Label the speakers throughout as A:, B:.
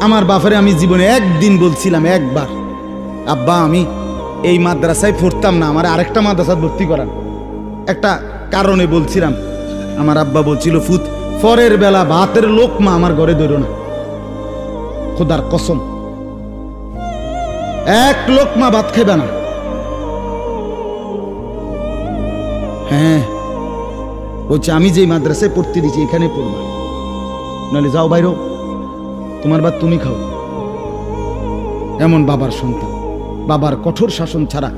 A: আমার বাপরে আমি জীবনে একদিন বলছিলাম, একবার, আব্বা আমি এই মাদ্রাসায় পড়তাম না, আমার আরেকটা মাদ্রাসায় ভর্তি করান। একটা কারণে বলছিলাম। আমার আব্বা বলছিল, ফুত পরের বেলা ভাতের লোকমা আমার ঘরে ধরো না, খোদার কসম, এক লোকমা ভাত খেবে না। হ্যাঁ বলছে, আমি যেই মাদ্রাসায় পড়তে দিচ্ছি এখানে পড়বা, নাহলে যাও বাইরো, তোমার ভাত তুমি খাও। এমন বাবার সন্তান, বাবার কঠোর শাসন ছাড়া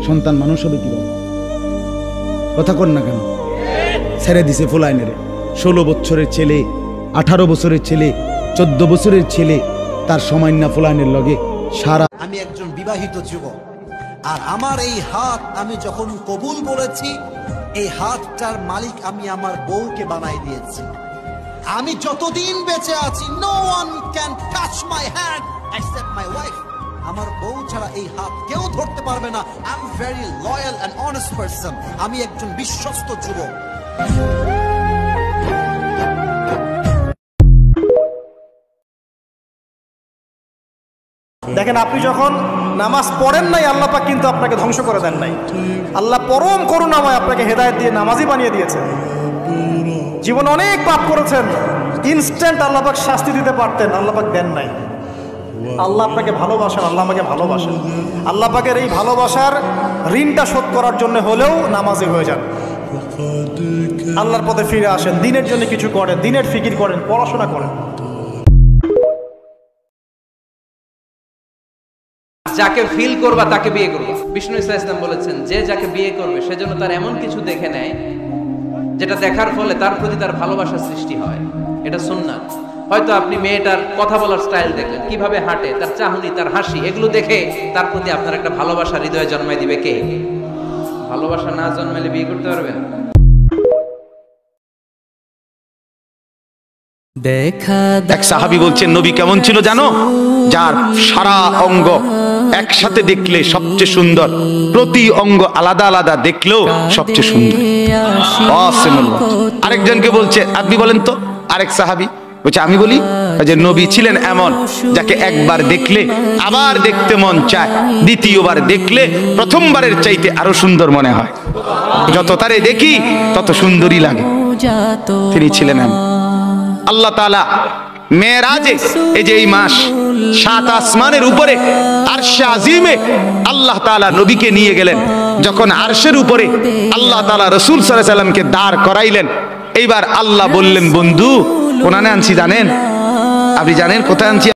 A: সন্তান মানুষ হবে কিভাবে? কথা কর না কেন? ছেড়ে দিছে ফুলাইনের 16 বছরের ছেলে, 18 বছরের ছেলে, 14 বছরের ছেলে, তার সময় না ফুলাইনের লগে সারা।
B: আমি একজন বিবাহিত যুবক, আর আমার এই হাত আমি যখন কবুল বলেছি, এই হাতটার মালিক আমি আমার বউকে বানাই দিয়েছি। আমি যতদিন বেঁচে আছি, no one can touch my hand except my wife. আমার বউ ছাড়া এই হাত কেউ ধরতে পারবে না। I'm very loyal and honest person. আমি একজন বিশ্বস্ত যুবক।
C: দেখেন, আপনি যখন নামাজ পড়েন নাই, আল্লাহ পাক কিন্তু আপনাকে ধ্বংস করে দেন নাই। আল্লাহ পরম করুণাময় আপনাকে হেদায়েত দিয়ে নামাজি বানিয়ে দিয়েছেন। জীবনে অনেক পাপ করেছেন, ইনস্ট্যান্ট আল্লাহ পাক শাস্তি দিতে পারতেন, আল্লাহ পাক দেন নাই। আল্লাহ আপনাকে ভালোবাসেন, আল্লাহ আমাকে ভালোবাসেন। আল্লাহ পাকের এই ভালোবাসার ঋণটা শোধ করার জন্য হলেও নামাজি হয়ে যান, আল্লাহর পথে ফিরে আসেন, দিনের জন্য কিছু করেন, দিনের ফিকির করেন, পড়াশোনা করেন।
D: যাকে ফিল করবা তাকে বিয়ে করবা। বিষ্ণু ইসলাম বলেছেন, যে যাকে বিয়ে করবে সেজন্য তার এমন কিছু দেখে নেয় যেটা দেখার ফলে তার প্রতি তার ভালোবাসার সৃষ্টি হয়। এটা সুন্নাত। হয়তো আপনি মেয়েটার কথা বলার স্টাইল দেখলেন, কিভাবে হাঁটে, তার চাহনি, তার হাসি, এগুলো দেখে তার প্রতি আপনার একটা ভালোবাসা হৃদয়ে জন্মায় দিবে কে? ভালোবাসা না জন্মালে বিয়ে করতে পারবেন?
E: এক সাহাবী বলছেন, নবী কেমন ছিল জানো? যার সারা অঙ্গ একসাথে দেখলে সবচেয়ে সুন্দর, প্রতি অঙ্গ আলাদা আলাদা দেখলেও সবচেয়ে সুন্দর। আরেকজনকে বলছে, আপনি বলেন তো। আরেক সাহাবী বলছে, আমি বলি যে নবী ছিলেন এমন যাকে একবার দেখলে আবার দেখতে মন চায়, দ্বিতীয়বার দেখলে প্রথমবারের চাইতে আরো সুন্দর মনে হয়, যত তারে দেখি তত সুন্দরই লাগে। তিনি ছিলেন এমন। আল্লাহ তাআলা মেরাজে, এই যে এই মাস, 7 আসমানের উপরে আরশে আজিমে আল্লাহ তাআলা নবীকে নিয়ে গেলেন। যখন আরশের উপরে আল্লাহ তাআলা রাসূল সাল্লাল্লাহু আলাইহি সাল্লামকে দাঁড় করাইলেন, এইবার আল্লাহ বললেন, বন্ধু কোনানে আনছি জানেন? আপনি জানেন কোথায় আনছি?